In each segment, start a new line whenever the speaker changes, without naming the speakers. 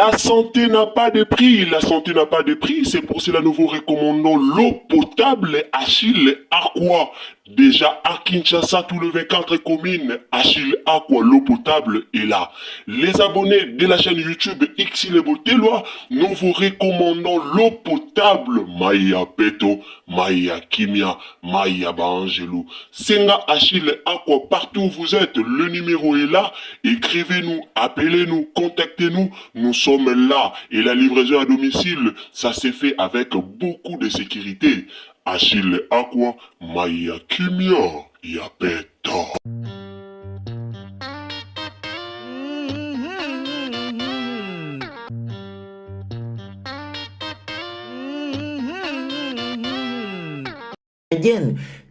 La santé n'a pas de prix, la santé n'a pas de prix, c'est pour cela que nous vous recommandons l'eau potable Achille Aqua. Déjà à Kinshasa, tout le 24 communes, Achille Aqua, l'eau potable est là. Les abonnés de la chaîne YouTube Xile Botelwa, nous vous recommandons l'eau potable Maya Peto, Maya Kimia, Maya Bangelou. Senga Achille Aqua, partout où vous êtes, le numéro est là. Écrivez-nous, appelez-nous, contactez-nous. Nous sommes là et la livraison à domicile, ça s'est fait avec beaucoup de sécurité. Achille Aqua, Maya Kimia, Yapeta.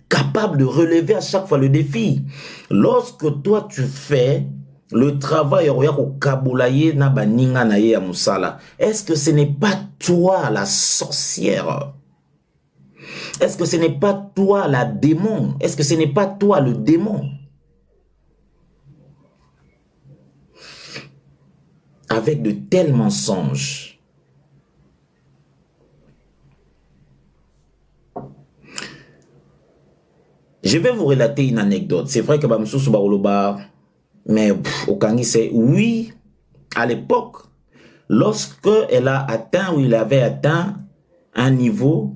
Capable de relever à chaque fois le défi. Lorsque toi tu fais le travail au kabulaye na baninga na ye ya musala, est-ce que ce n'est pas toi la sorcière? Est-ce que ce n'est pas toi la démon? Est-ce que ce n'est pas toi le démon? Avec de tels mensonges. Je vais vous relater une anecdote. C'est vrai que Bamsou Baoloba, mais au Kangi, c'est oui, à l'époque, lorsque elle a atteint ou il avait atteint un niveau,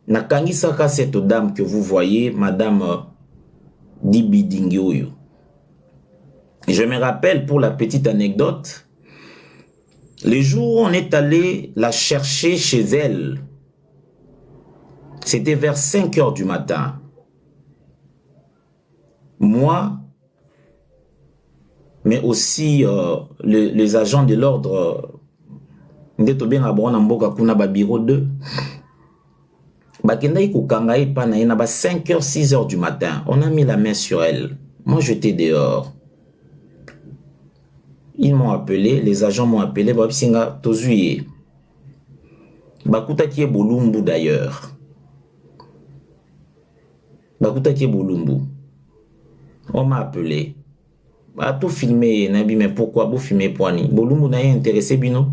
Nakangi Saka, cette dame que vous voyez, Madame Dibi Dingioyo. Je me rappelle pour la petite anecdote, le jour où on est allé la chercher chez elle, c'était vers 5 heures du matin. Moi, mais aussi les agents de l'ordre, ba bureau 2, bakenda ikokangai pa na ina ba 5h 6h du matin. On a mis la main sur elle. Moi j'étais dehors. Ils m'ont appelé, les agents m'ont appelé, babsinga tozuye. Bakuta qui est Bolumbu d'ailleurs. Bakuta qui est Bolumbu. On m'a appelé. Bah, tout filmé, Nabi, mais pourquoi vous filmez Poani? Bolumbu n'a intéressé Bino.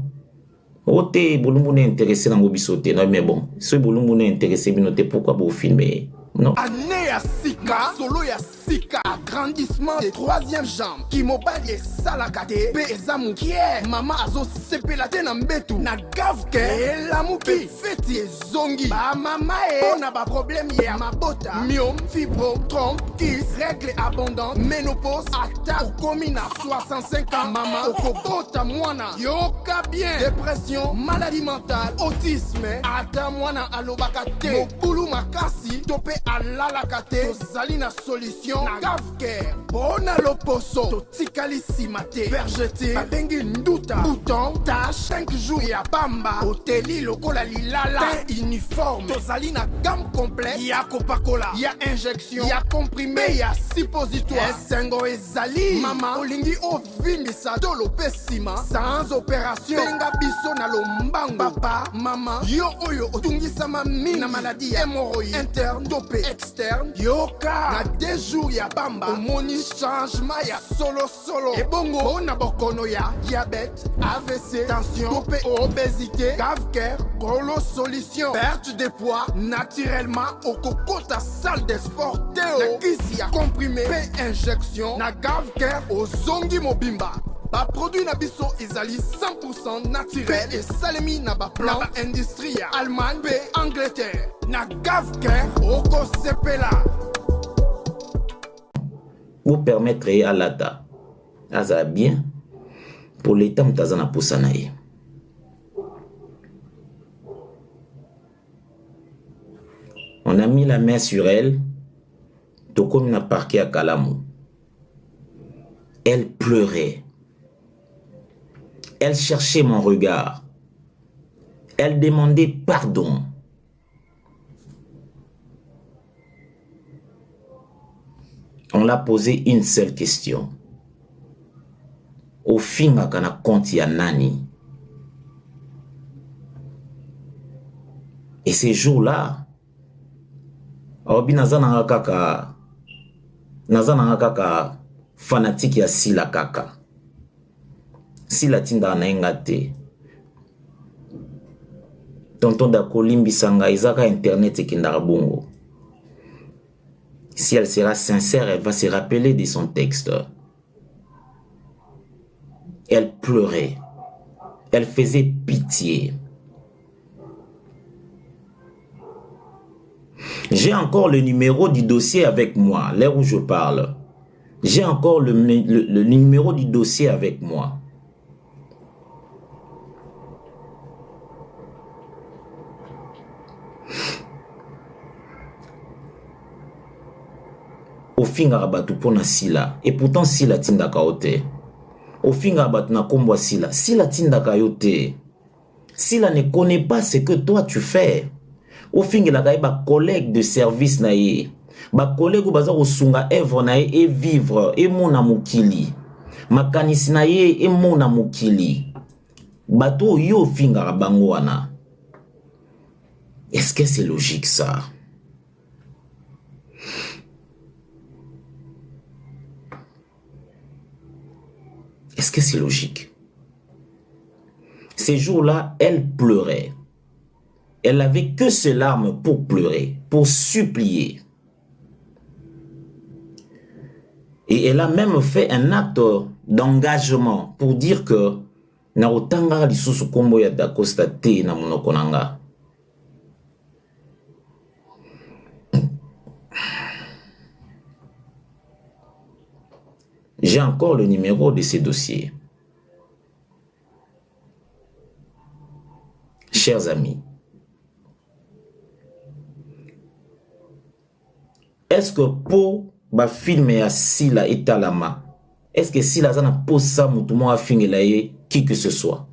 Ote Bolumbu n'est intéressé dans Mobisote. Non, mais bon, ce Bolumbu n'est intéressé Bino, pourquoi vous filmez? Non.
Année à Sika, solo ya Sika, agrandissement des troisième jambes. Qui mobile et salakate, bezamu kier, maman azo sepelate na mbetu, na gavke, et la mouki, feti et zongi. Ba mama e, on a ba problème ya mabota, myome, fibrome, trompe, kiss, règle abondante, ménopause, ata, ou commune à 65 ans, maman, okobota mwana, yoka bien, dépression, maladie mentale, autisme, ata mwana alobakate, mobulu makasi, topé alalakate, tozali na solution, na gavke, bona loposo, totikalisi mate, vergete, babengi nduta, bouton, tache, 5 jours ya bamba, oteli lokola lilala, teint uniforme, tozali na gamme complète, ya copacola, ya injection, ya comprimé, ya suppositoire, esengo ezali, mama, olingi ovimbisa, tolo pesima, sans opération, benga biso na lombango, papa, mama, yo oyo, otungisama mi, na maladie, hémorroïde, interne, dopé, externe, yoka, na 2 jours ya bamba, omoni changement ya solo, et bongo, on a bokono ya, diabète, AVC, tension, dopé, obésité, cave-cœur, gros solution, perte de poids, naturellement, au coco ta salle de sport, Théo, kisi ya comprimé, injection, na cave-cœur, au zongi mobimba. Ba produit na biso ezali 100% naturel et salemi na ba plan ba industrie ya Allemagne pe Angleterre na gavker oko sepela.
Vous permettrez à l'ADA, ça bien, pour l'état mtazana poussanaye. On a mis la main sur elle, tout comme on a parqué à Kalamou. Elle pleurait. Elle cherchait mon regard. Elle demandait pardon. On l'a posé une seule question. Au fin, on a compte ya nani. Et ces jours-là, obi nazana kaka fanatique ya sila kaka. Sila tinda na engate. tonton Dako limbisanga izaka internet et kindarabongo. Si elle sera sincère, elle va se rappeler de son texte. Elle pleurait. Elle faisait pitié. J'ai encore le numéro du dossier avec moi, l'heure où je parle. J'ai encore le numéro du dossier avec moi. Au fin rabatu pona sila. Et pourtant sila tindaka ote. Au fin rabatu na kombo sila. Sila tindaka yote. Sila ne connaît pas ce que toi tu fais. Au fin la ba collègue de service na ye. Ba collègue ou baza osunga œuvre na ye et vivre et mona mukili. Makanisi na ye et mona mukili. Bato yo finga rabango wana. Est-ce que c'est logique ça? Est-ce que c'est logique? Ces jours-là, elle pleurait. Elle n'avait que ses larmes pour pleurer, pour supplier. Et elle a même fait un acte d'engagement pour dire que na otanga lisusu kombo ya Dacosta te na monoko nanga. J'ai encore le numéro de ces dossiers. Chers amis, est-ce que pour ba film ya Sila et Talama, est-ce que Sila zana posa mutumo a fingelaye qui que ce soit?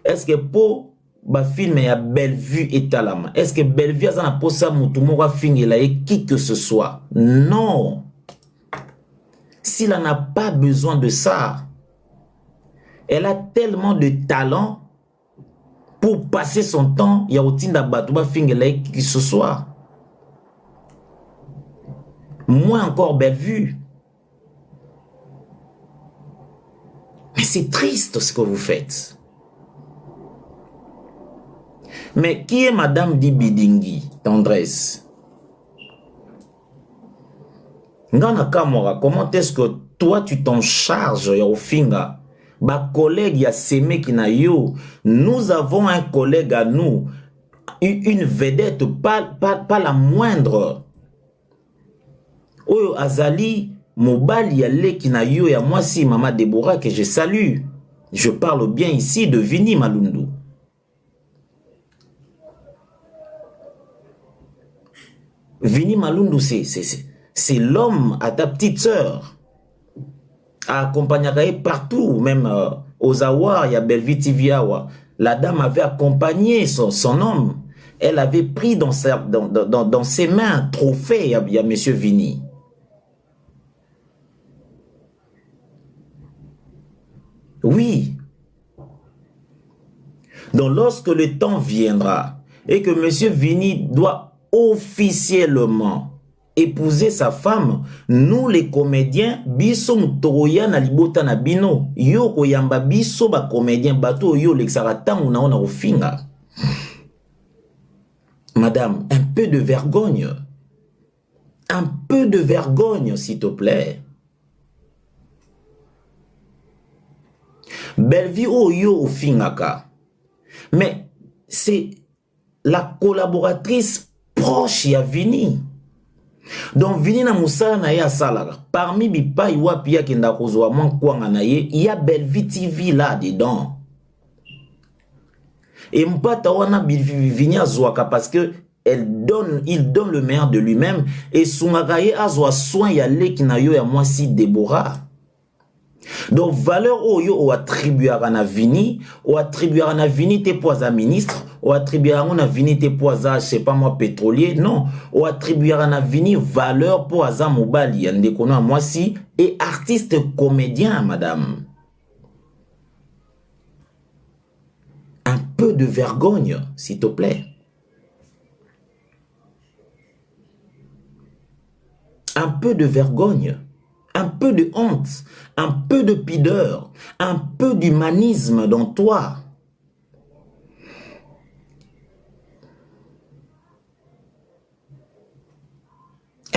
Est-ce que pour ba film ya Bellevue et Talama, est-ce que Bellevue zana posa mutumo a fingelaye qui que ce soit? Non. Sila n'a pas besoin de ça. Elle a tellement de talent pour passer son temps, ya otinda batuba fingelaye qui que ce soit. Moins encore Bellevue. Mais c'est triste ce que vous faites. Mais qui est Madame Dibidingi, tendresse? Ngana Kamora, comment est-ce que toi tu t'en charges au finga? Ba collègue ya Semé Kinayo, nous avons un collègue à nous, une vedette, pas la moindre. Oyo Azali, Mobali Yale Kinayo ya moi si Maman Deborah que je salue. Je parle bien ici de Vini Malundu. Vini Malundu, c'est l'homme à ta petite sœur. Accompagné partout, même aux Awa, il y a Bellevue Tiviawa. La dame avait accompagné son homme. Elle avait pris dans ses mains un trophée, il y a Monsieur Vini. Oui. Donc lorsque le temps viendra et que Monsieur Vini doit officiellement épouser sa femme, nous les comédiens, biso mutoroya na libota na bino, yo koyamba biso ba comédien bato yo l'exarata na ona ofinga. Madame, un peu de vergogne. Un peu de vergogne, s'il te plaît. Bellevue Oyo Ofingaka. Mais c'est la collaboratrice proche ya Vini. Donc Vini na musala na ya salaga. Parmi bipa iwa pia kenda kozwa mwankwanga na ye, il y a Bellevue TV là dedans. Et mpata wana Vini azwaka parce que il donne le meilleur de lui-même et sungakaye azwa soin ya leki na yo ya mwasi Deborah. Donc valeur oyo o attribuera na Vini, o attribuera na Vini te poisa ministre, o attribuera na Vini te poisa je sais pas moi pétrolier, non, o attribuera na Vini valeur pour aza mobali ya ndeko na mwasi et artiste comédien madame. Un peu de vergogne s'il te plaît. Un peu de vergogne, un peu de honte, un peu de pudeur, un peu d'humanisme dans toi.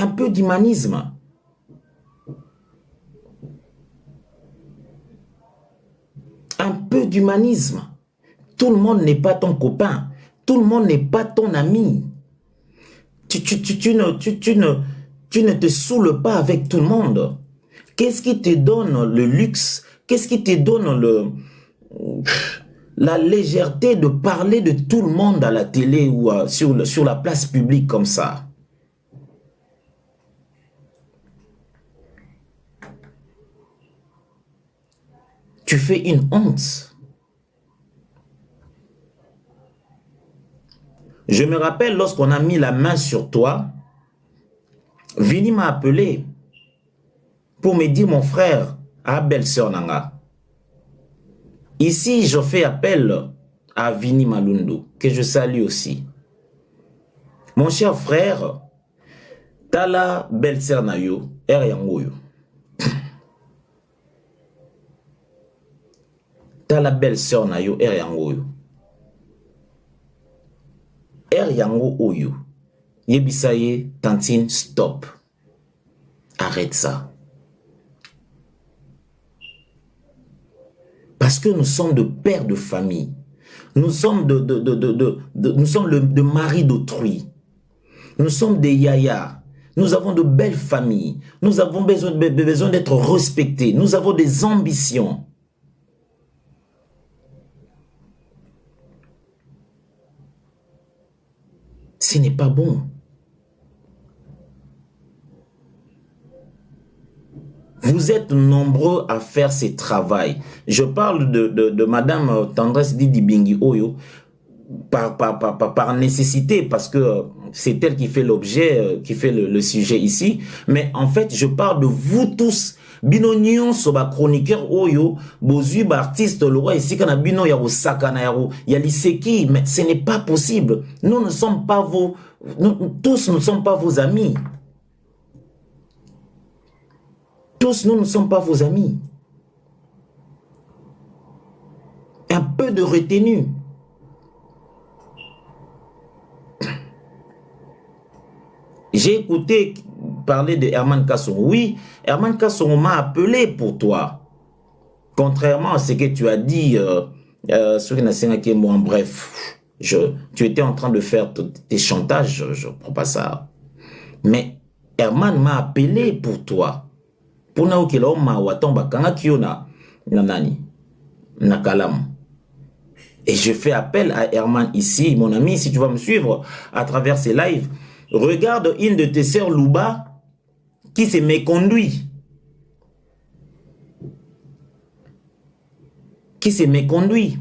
Un peu d'humanisme. Un peu d'humanisme. Tout le monde n'est pas ton copain. Tout le monde n'est pas ton ami. Tu ne te saoules pas avec tout le monde. Qu'est-ce qui te donne le luxe? Qu'est-ce qui te donne la légèreté de parler de tout le monde à la télé ou sur la place publique comme ça? Tu fais une honte. Je me rappelle lorsqu'on a mis la main sur toi, Vini m'a appelé pour me dire, mon frère, à belle-sœur Nanga. Ici, je fais appel à Vini Malundu, que je salue aussi. Mon cher frère, Tala belle-sœur Nayo, Yangoyo. Tala belle-sœur Nayo, Yangoyo. Yango Oyo. Yebisaye, Tantine, stop. Arrête ça. Parce que nous sommes de pères de famille. Nous sommes nous sommes le mari d'autrui. Nous sommes des yayas. Nous avons de belles familles. Nous avons besoin d'être respectés. Nous avons des ambitions. Ce n'est pas bon. Vous êtes nombreux à faire ce travail. Je parle de Madame Tendresse Didi Bingi Oyo par nécessité, parce que c'est elle qui fait l'objet, qui fait le sujet ici. Mais en fait, je parle de vous tous. Bino nyon soba chroniqueur Oyo, bozui ba artiste le roi ici kana bino ya osakana ya liseki, mais ce n'est pas possible. Nous ne sommes pas tous ne sommes pas vos amis. Tous nous ne sommes pas vos amis. Un peu de retenue. J'ai écouté parler de Herman Kassongo. Oui, Herman Kassongo m'a appelé pour toi. Contrairement à ce que tu as dit, bref, tu étais en train de faire tes chantages, je ne crois pas ça. Mais Herman m'a appelé pour toi. Pour na okela ma watomba kanga kiona nanani nakalam. Et je fais appel à Herman ici, mon ami, si tu vas me suivre à travers ces lives, regarde une de tes sœurs Louba qui s'est méconduit. Qui s'est méconduit.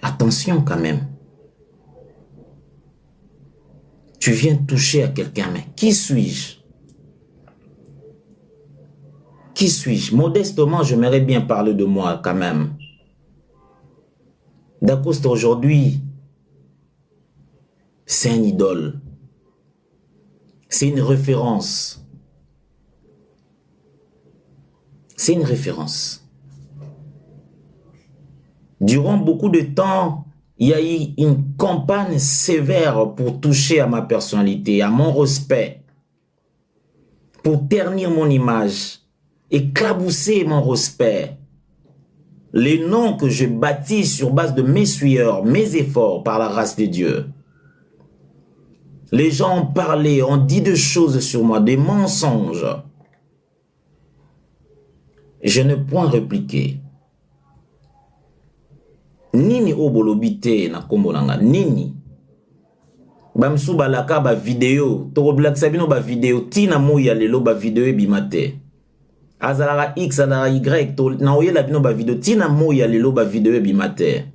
Attention quand même. Tu viens toucher à quelqu'un, mais qui suis-je? Qui suis-je? Modestement, j'aimerais bien parler de moi quand même. Dacosta aujourd'hui, c'est un idole. C'est une référence. C'est une référence. Durant beaucoup de temps, il y a eu une campagne sévère pour toucher à ma personnalité, à mon respect, pour ternir mon image, éclabousser mon respect. Les noms que je bâtis sur base de mes sueurs, mes efforts par la grâce de Dieu. Les gens ont parlé, ont dit des choses sur moi, des mensonges. Je ne point répliquer. Nini obolobite na kombo nanga nini bamsu balaka ba vidéo to black sabino ba vidéo tina moya lelo ba vidéo ebimate azalaka x azalaka y to na oyela bino ba vidéo tina moya lelo ba vidéo ebimate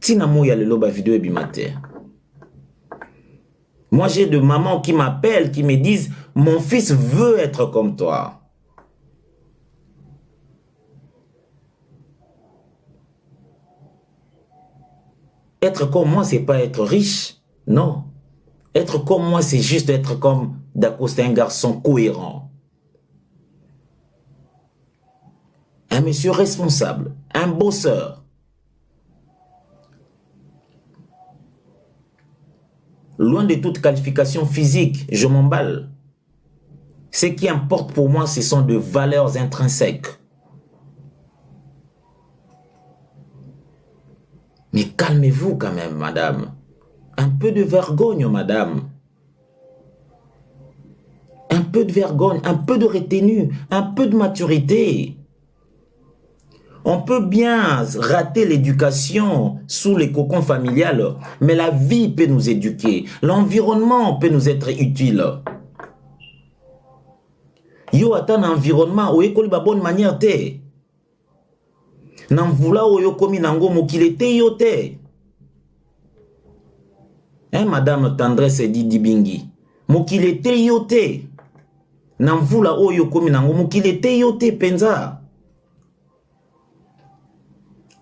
tina moya lelo ba vidéo ebimate. Moi j'ai de mamans qui m'appellent, qui me disent mon fils veut être comme toi. Être comme moi, c'est pas être riche. Non. Être comme moi, c'est juste être comme Dacosta, un garçon cohérent. un monsieur responsable, un bosseur. Loin de toute qualification physique, je m'emballe. Ce qui importe pour moi, ce sont de valeurs intrinsèques. Mais calmez-vous quand même, madame. Un peu de vergogne, madame. Un peu de vergogne, un peu de retenue, un peu de maturité. On peut bien rater l'éducation sous les cocons familiales, mais la vie peut nous éduquer. L'environnement peut nous être utile. Yo ata un environnement où école ba bonne manière te. Nan vula o yo komi nango mokile te yo te. Hein, madame Tendresse Didi Bingi. Mokile te yo te. Nan vula o yo komi nango mokile te yo te penza.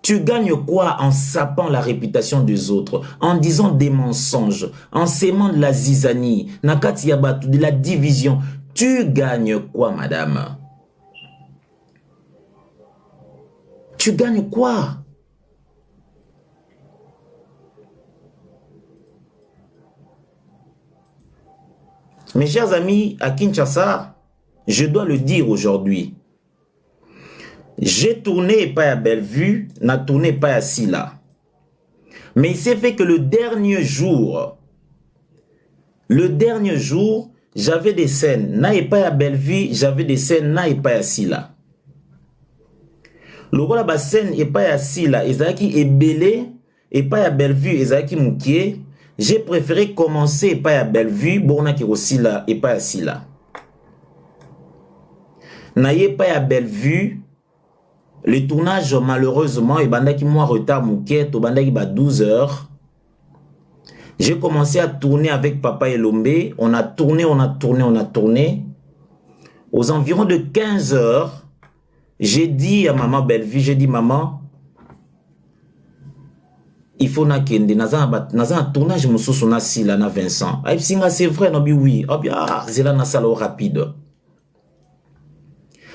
Tu gagnes quoi en sapant la réputation des autres, en disant des mensonges, en sémant de la zizanie, nakati yabatu, de la division? Tu gagnes quoi, madame? Tu gagnes quoi? Mes chers amis, à Kinshasa, je dois le dire aujourd'hui, j'ai tourné pas à Bellevue, n'a tourné pas à Silla. Mais il s'est fait que le dernier jour, j'avais des scènes, n'a pas à Bellevue, j'avais des scènes, n'a pas à Silla. Le rôle de la scène et pas à Silla, Ezaki est belé, et pas à Bellevue, Ezaki Moukié. J'ai préféré commencer pas à Bellevue, Borna qui aussi là, et pas à Silla. N'ayez pas à Bellevue. Le tournage, malheureusement, il y a moi retard, il y a 12 heures. J'ai commencé à tourner avec Papa Elombe. On a tourné. Aux environs de 15 heures, j'ai dit à maman Bellevue, j'ai dit, maman, il faut nakende. Dans un tournage, je me suis dit, là, na Vincent. C'est vrai, non, oui. C'est là, na salo rapide.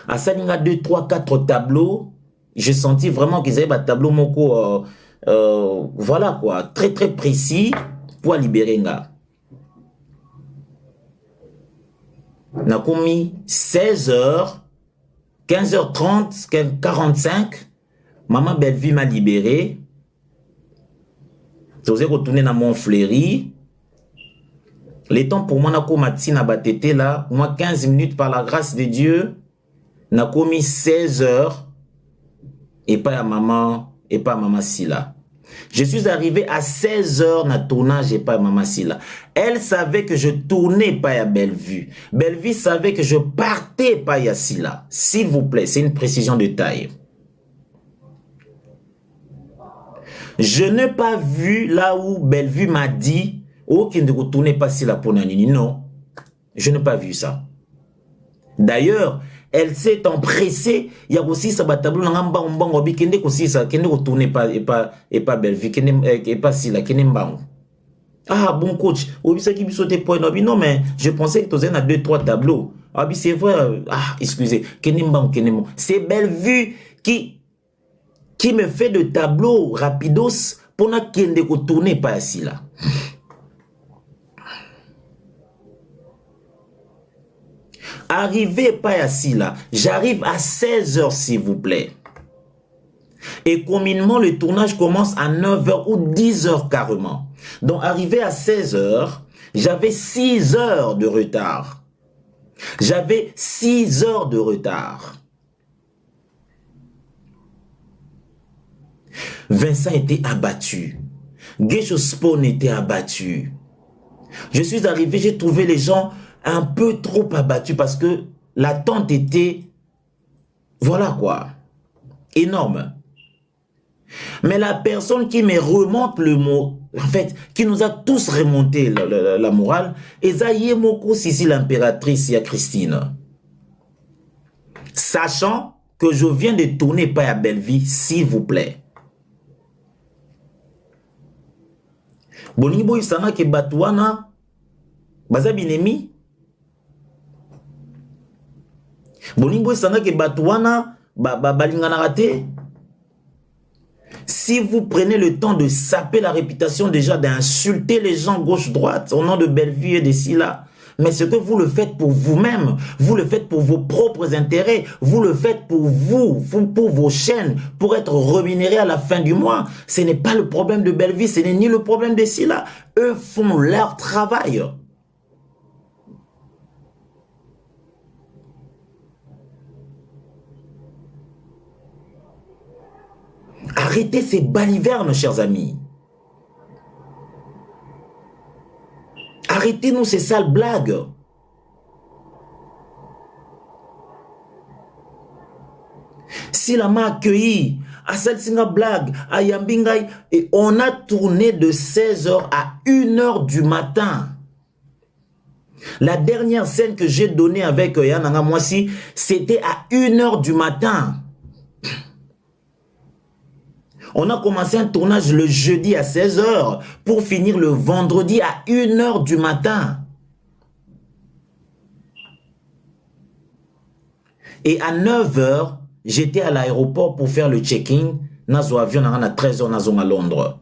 À ça, il y a 2, 3, 4 tableaux. J'ai senti vraiment qu'ils avaient un tableau moko, voilà quoi, très très précis pour libérer nga. N'a commis 16h, 15h30, 45, maman Bellevue m'a libéré. Je vous ai retourné dans mon fléri. Les temps pour moi, n'a commis na batete là, moi 15 minutes par la grâce de Dieu, n'a commis 16h. Et pas à maman Silla. Je suis arrivé à 16h dans le tournage et pas à maman Silla. Elle savait que je tournais pas à Bellevue. Bellevue savait que je partais pas à Silla. S'il vous plaît, c'est une précision de taille. Je n'ai pas vu là où Bellevue m'a dit oh, qu'il ne retournait pas Silla pour Nanini. Non, je n'ai pas vu ça. D'ailleurs, elle s'est empressée. Il y a aussi ça tableau n'amba on obi kende aussi ça kende retourner pas et pas Bellevue kende et pas Silla kende mbang. Ah bon coach, obi ça qui bisote point obi non mais je pensais que tu en as 2 3 tableaux. Ah c'est vrai. Ah excusez, kende mbang kende mbang. C'est Bellevue qui me fait de tableau rapidos pour na kende retourner pas Silla. Arrivez pas à Silla, j'arrive à 16h s'il vous plaît. Et communément, le tournage commence à 9h ou 10h carrément. Donc arrivé à 16h, j'avais 6 heures de retard. J'avais 6 heures de retard. Vincent était abattu. Gesho Spawn était abattu. Je suis arrivé, j'ai trouvé les gens un peu trop abattus parce que l'attente était, voilà quoi, énorme. Mais la personne qui me remonte le mot, en fait, qui nous a tous remonté la morale, Ezaïe Moko Sisi l'impératrice Sia Christine. Sachant que je viens de tourner pas à Bellevue, s'il vous plaît. Bonibo Isana ke Batouana, Bazabinemi. Bolingo Isana ke Batouana, balingana raté. Si vous prenez le temps de saper la réputation déjà, d'insulter les gens gauche-droite au nom de Bellevue et de Silla, mais ce que vous le faites pour vous-même, vous le faites pour vos propres intérêts, vous le faites pour vous, pour vos chaînes, pour être rémunéré à la fin du mois. Ce n'est pas le problème de Bellevue, ce n'est ni le problème de Silla. Eux font leur travail. Arrêtez ces balivernes, chers amis. Arrêtez-nous ces sales blagues. Si la m'a accueilli à Salsinga blague, à Yambingai, et on a tourné de 16h à 1h du matin. La dernière scène que j'ai donnée avec Yananga Mwasi, c'était à 1h du matin. On a commencé un tournage le jeudi à 16h pour finir le vendredi à 1h du matin. Et à 9h, j'étais à l'aéroport pour faire le check-in. Nazo avion à 13h, nazo à Londres.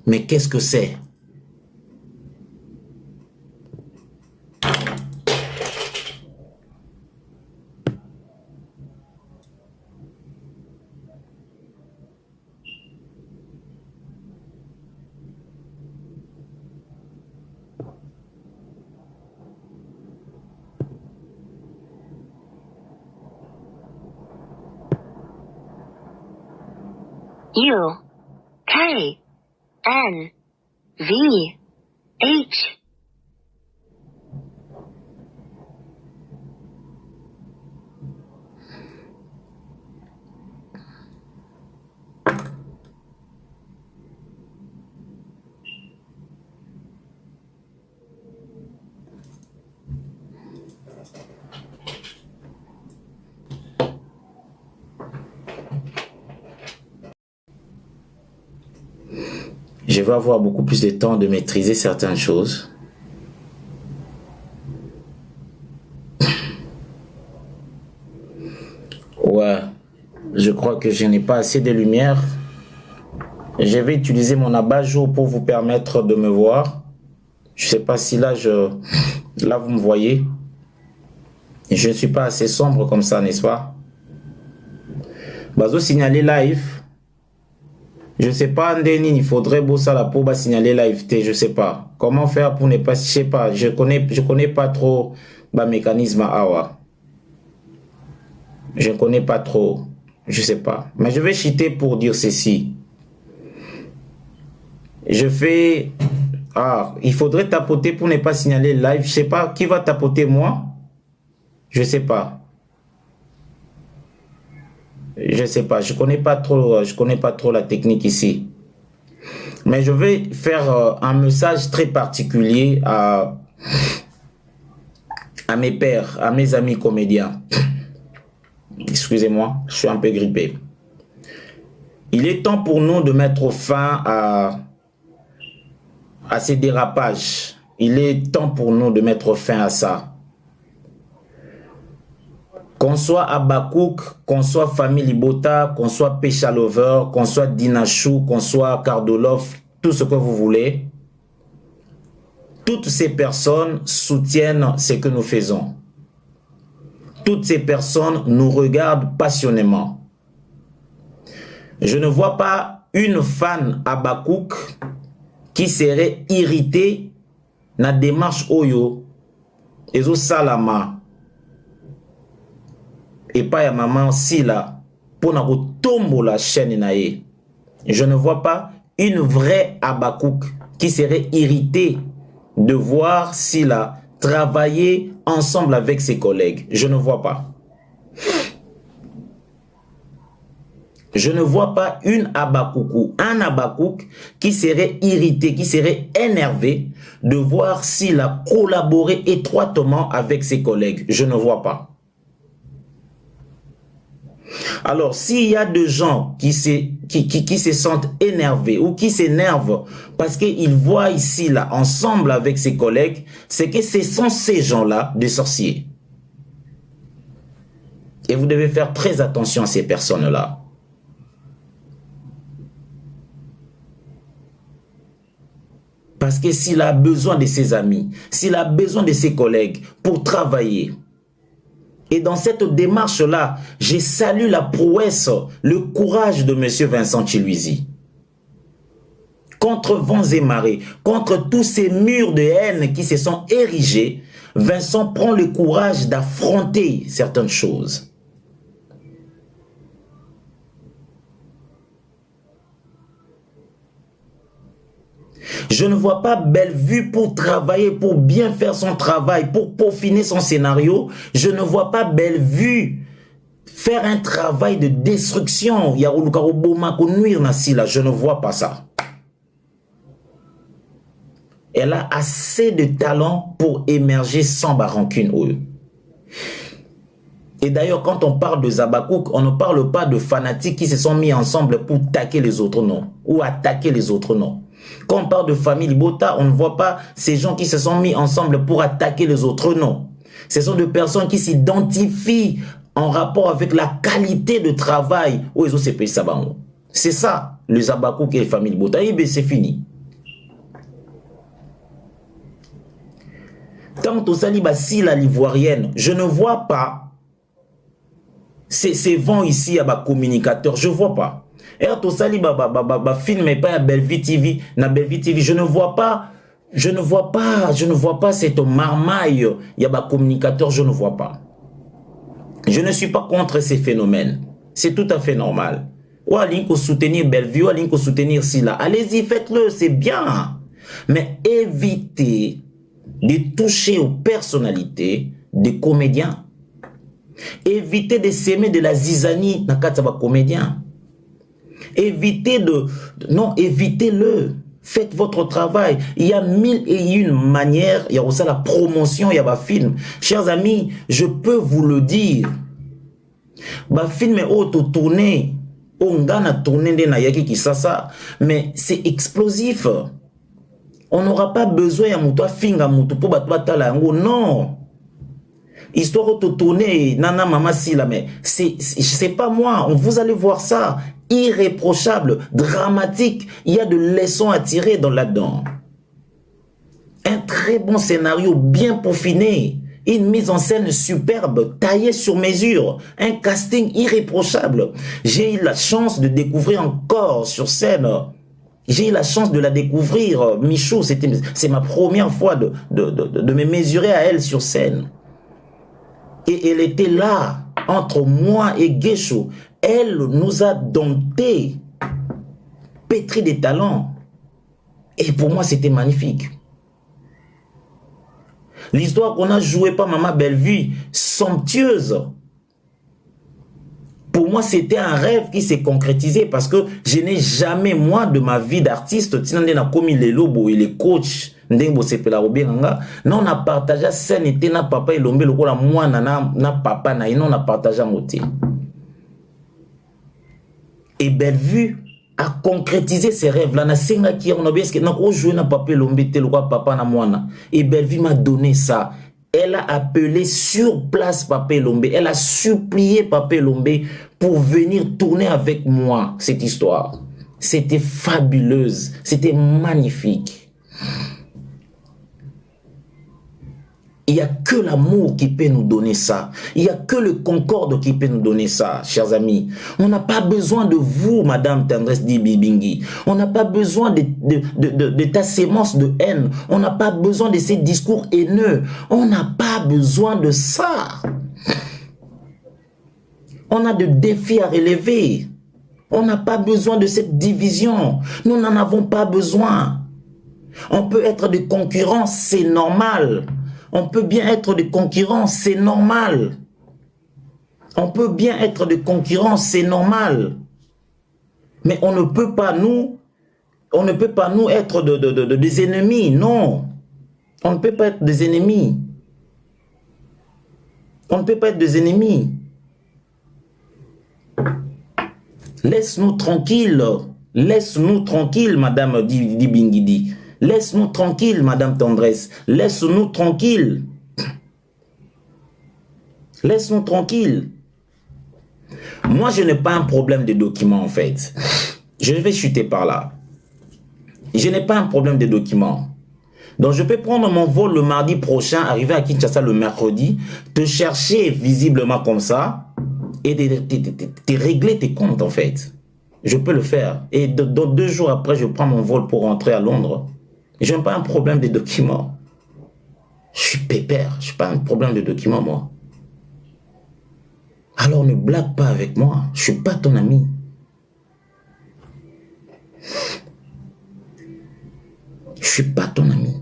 Mais qu'est-ce que c'est?
U K N V H.
Je vais avoir beaucoup plus de temps de maîtriser certaines choses. Ouais, je crois que je n'ai pas assez de lumière. Je vais utiliser mon abat-jour pour vous permettre de me voir. Je ne sais pas si là, là vous me voyez. Je ne suis pas assez sombre comme ça, n'est-ce pas? Bazo signaler live. Je ne sais pas, Ndeni, il faudrait bosser la pour signaler live. Je ne sais pas. Comment faire pour ne pas... Je ne sais pas. Je connais pas trop le mécanisme Awa. Je ne connais pas trop. Je ne sais pas. Mais je vais cheater pour dire ceci. Je fais... Ah, il faudrait tapoter pour ne pas signaler live. Je ne sais pas. Qui va tapoter, moi? Je ne sais pas. Je sais pas, je connais pas trop la technique ici. Mais je vais faire un message très particulier à mes pairs, à mes amis comédiens. Excusez-moi, je suis un peu grippé. Il est temps pour nous de mettre fin à ces dérapages. Il est temps pour nous de mettre fin à ça. Qu'on soit Abakouk, qu'on soit Famille Libota, qu'on soit Péchalover, qu'on soit Dinachou, qu'on soit Kardolov, tout ce que vous voulez, toutes ces personnes soutiennent ce que nous faisons. Toutes ces personnes nous regardent passionnément. Je ne vois pas une fan Abakouk qui serait irritée dans la démarche Oyo et au Salama. Et pas ya maman Silla pour na tombo la chaîne nae. Je ne vois pas une vraie Abakouk qui serait irritée de voir Silla travailler ensemble avec ses collègues. Je ne vois pas. Je ne vois pas une Abakoukou, un Abakouk qui serait irrité, qui serait énervé de voir Silla collaborer étroitement avec ses collègues. Je ne vois pas. Alors, s'il y a des gens qui se sentent énervés ou qui s'énervent parce qu'ils voient ici, là, ensemble avec ses collègues, c'est que ce sont ces gens-là des sorciers. Et vous devez faire très attention à ces personnes-là. Parce que s'il a besoin de ses amis, s'il a besoin de ses collègues pour travailler, et dans cette démarche-là, je salue la prouesse, le courage de M. Vincent Chiluizi. Contre vents et marées, contre tous ces murs de haine qui se sont érigés, Vincent prend le courage d'affronter certaines choses. Je ne vois pas Bellevue pour travailler, pour bien faire son travail, pour peaufiner son scénario. Je ne vois pas Bellevue faire un travail de destruction. Je ne vois pas ça. Elle a assez de talent pour émerger sans rancune. Et d'ailleurs, quand on parle de Zabakouk, on ne parle pas de fanatiques qui se sont mis ensemble pour attaquer les autres, non. Ou attaquer les autres, non. Quand on parle de famille Libota, on ne voit pas ces gens qui se sont mis ensemble pour attaquer les autres, non. Ce sont des personnes qui s'identifient en rapport avec la qualité de travail. C'est ça, le Zabakouk et les familles Libota. Et bien, c'est fini. Tant au Salibassi, la l'ivoirienne, je ne vois pas ces vents ici à ma communicateur, je ne vois pas. Et tout ça, film et pas à Bellevue TV, na Bellevue TV, je ne vois pas cette marmaille, il y a ma communicateur, je ne vois pas. Je ne suis pas contre ces phénomènes. C'est tout à fait normal. Ou à l'in soutenir Bellevue, ou à l'in soutenir Silla. Allez-y, faites-le, c'est bien. Mais évitez de toucher aux personnalités des comédiens. Évitez de s'aimer de la zizanie dans le comédien. Évitez non, évitez-le. Faites votre travail. Il y a 1001 manières. Il y a aussi la promotion, il y a un film. Chers amis, je peux vous le dire. Le film est auto-tourné. On a tourné de Nayaki Kisasa. Mais c'est explosif. On n'aura pas besoin de moutou finga moutou pour battre la non. Histoire auto-tournée, nana mama si là, mais c'est pas moi. Vous allez voir ça. Irréprochable, dramatique. Il y a de leçons à tirer dans là-dedans. Un très bon scénario bien peaufiné. Une mise en scène superbe, taillée sur mesure. Un casting irréprochable. J'ai eu la chance de découvrir encore sur scène. J'ai eu la chance de la découvrir. Michou, c'est ma première fois de me mesurer à elle sur scène. Et elle était là, entre moi et Guéchou. Elle nous a domptés, pétri des talents. Et pour moi, c'était magnifique. L'histoire qu'on a jouée par Maman Bellevue, somptueuse. Pour moi, c'était un rêve qui s'est concrétisé parce que je n'ai jamais, moi, de ma vie d'artiste, comme les lobos et les coachs, non, on a partagé scène et na papa et l'ombe, le moi, na papa, on a partagé moté. Et Bellevue a concrétisé ses rêves-là. Na senga qui on a bien ce que na joué na papa l'ombe te le papa na moana. Et Bellevue m'a donné ça. Elle a appelé sur place Papa Lombe. Elle a supplié Papa Lombe pour venir tourner avec moi cette histoire. C'était fabuleuse. C'était magnifique. Il n'y a que l'amour qui peut nous donner ça. Il n'y a que le concorde qui peut nous donner ça, chers amis. On n'a pas besoin de vous, Madame Tendresse Dibibingi. On n'a pas besoin de ta sémence de haine. On n'a pas besoin de ces discours haineux. On n'a pas besoin de ça. On a de défis à relever. On n'a pas besoin de cette division. Nous n'en avons pas besoin. On peut être des concurrents, c'est normal. On peut bien être des concurrents, c'est normal. On peut bien être des concurrents, c'est normal. Mais on ne peut pas nous être des ennemis, non. On ne peut pas être des ennemis. On ne peut pas être des ennemis. Laisse-nous tranquille. Laisse-nous tranquille, Madame Dibingidi. Laisse-nous tranquille, Madame Tendresse. Laisse-nous tranquille. Laisse-nous tranquille. Moi, je n'ai pas un problème de documents, en fait. Je vais chuter par là. Je n'ai pas un problème de documents. Donc, je peux prendre mon vol le mardi prochain, arriver à Kinshasa le mercredi, te chercher visiblement comme ça, et te régler tes comptes, en fait. Je peux le faire. Et dans 2 jours après, je prends mon vol pour rentrer à Londres. Je n'ai pas un problème de documents. Je suis pépère. Je n'ai pas un problème de documents, moi. Alors ne blague pas avec moi. Je ne suis pas ton ami. Je ne suis pas ton ami.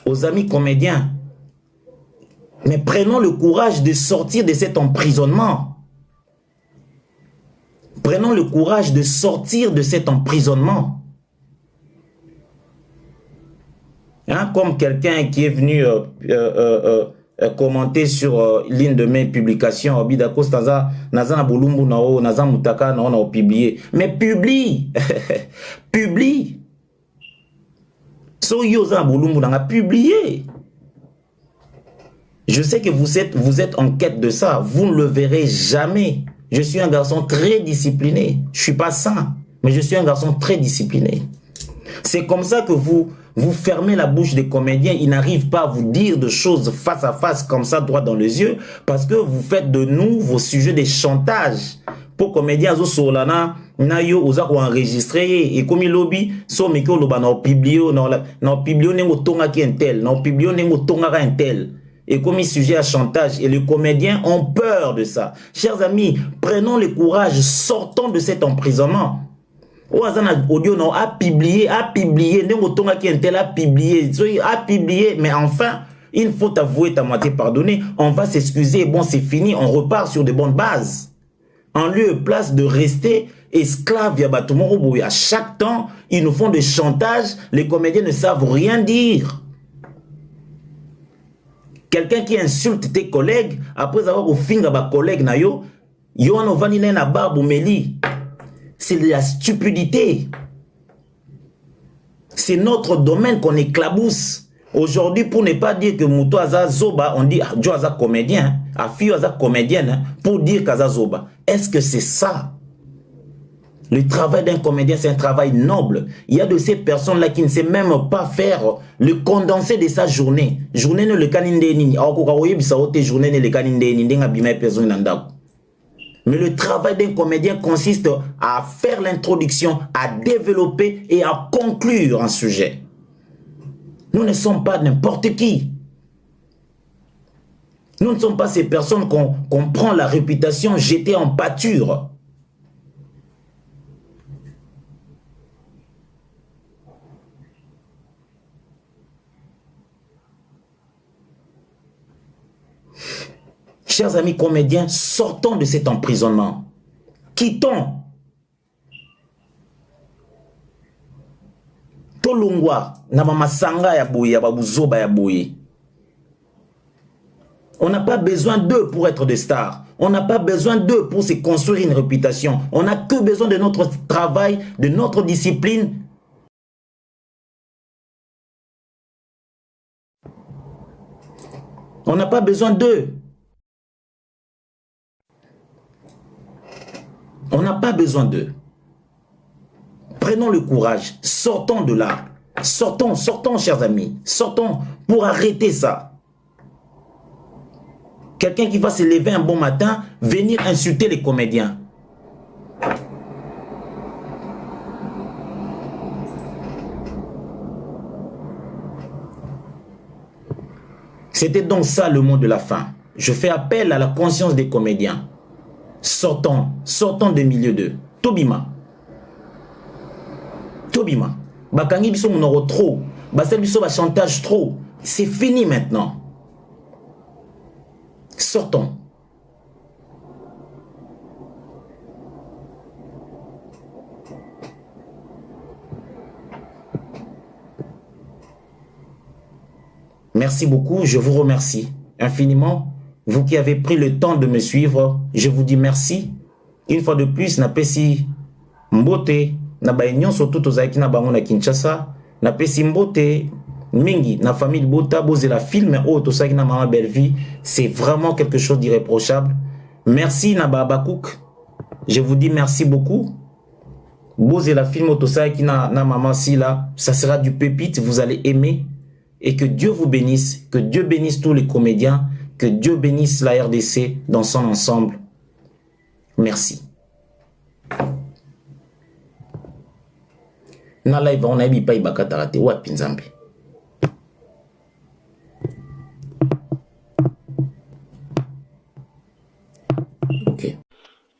Aux amis comédiens, mais prenons le courage de sortir de cet emprisonnement. Prenons le courage de sortir de cet emprisonnement. Hein, comme quelqu'un qui est venu commenter sur l'une de mes publications, Bidakos Naza Bolumbu Nao, Naza Mutaka Nao, publié. Mais publie, publie. So Yoza Bolumbu Nanga publié. Je sais que vous êtes en quête de ça. Vous ne le verrez jamais. Je suis un garçon très discipliné. Je ne suis pas saint, mais je suis un garçon très discipliné. C'est comme ça que vous fermez la bouche des comédiens. Ils n'arrivent pas à vous dire de choses face à face, comme ça, droit dans les yeux, parce que vous faites de nous vos sujets de chantage. Pour comédiens, zo solana, nayo oza ko enregistrer et comme il lobby, so meko loba na publié, na publié nengo tonga ki intel, na publié nengo tonga ka intel. Et comme il sujet à chantage, et les comédiens ont peur de ça. Chers amis, prenons le courage, sortons de cet emprisonnement. Audio a publié, mais enfin, il faut avouer ta moitié pardonner, on va s'excuser, bon c'est fini, on repart sur de bonnes bases. En lieu et place de rester esclaves, à chaque temps, ils nous font des chantages, les comédiens ne savent rien dire. Quelqu'un qui insulte tes collègues, après avoir au finger ba collègue na yo, yo an ovani na barbe meli. C'est de la stupidité. C'est notre domaine qu'on éclabousse. Aujourd'hui, pour ne pas dire que Mouto Aza Zoba, on dit Joe Aza comédien, Afio Aza comédienne, pour dire qu'Aza Zoba. Est-ce que c'est ça? Le travail d'un comédien, c'est un travail noble. Il y a de ces personnes-là qui ne savent même pas faire le condensé de sa journée. Journée ne le caninde ni. Journée ne le caninde ni. Mais le travail d'un comédien consiste à faire l'introduction, à développer et à conclure un sujet. Nous ne sommes pas n'importe qui. Nous ne sommes pas ces personnes qu'on prend la réputation jetée en pâture. Chers amis comédiens, sortons de cet emprisonnement. Quittons. Tolungwa, Namamasanga ya boye, Babuzoba ya boye. On n'a pas besoin d'eux pour être des stars. On n'a pas besoin d'eux pour se construire une réputation. On n'a que besoin de notre travail, de notre discipline. On n'a pas besoin d'eux. On n'a pas besoin d'eux. Prenons le courage. Sortons de là. Sortons, sortons, chers amis. Sortons pour arrêter ça. Quelqu'un qui va se lever un bon matin, venir insulter les comédiens. C'était donc ça le mot de la fin. Je fais appel à la conscience des comédiens. Sortons, sortons des milieux d'eux. Tobima. Tobima. Bakangi biso monoro trop. Basel biso ba chantage trop. C'est fini maintenant. Sortons. Merci beaucoup, je vous remercie infiniment. Vous qui avez pris le temps de me suivre, je vous dis merci. Une fois de plus, na pesi mbote, na ba nyonso tout ozaki na bango na Kinshasa, na pesi mbote mingi na famille Bota boze la film o tosaki na Maman Belle Vie, c'est vraiment quelque chose d'irréprochable. Merci na Babakouk. Je vous dis merci beaucoup. Boze la film o tosaki na Maman Sila, ça sera du pépite, vous allez aimer. Et que Dieu vous bénisse, que Dieu bénisse tous les comédiens, que Dieu bénisse la RDC dans son ensemble. Merci. Na live on a bi pa ibakatarate wa pinzambe. OK.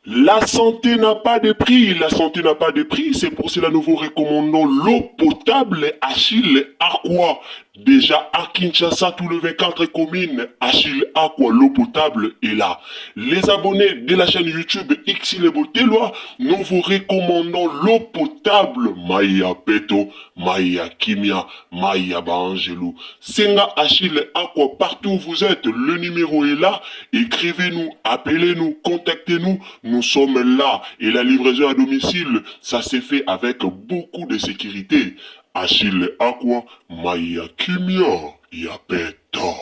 La santé n'a pas de prix, la santé n'a pas de prix, c'est pour cela nous vous recommandons l'eau potable Achille Aqua. Déjà à Kinshasa, tous les 24 communes, Achille Aqua, l'eau potable est là. Les abonnés de la chaîne YouTube Xile Botelwa, nous vous recommandons l'eau potable Maya Peto, Maya Kimia, Maya Bangelou. Senga Achille Aqua, partout où vous êtes, le numéro est là. Écrivez-nous, appelez-nous, contactez-nous. Nous sommes là et la livraison à domicile, ça s'est fait avec beaucoup de sécurité. Achille Aqua, Maya Kimia, Yapeta.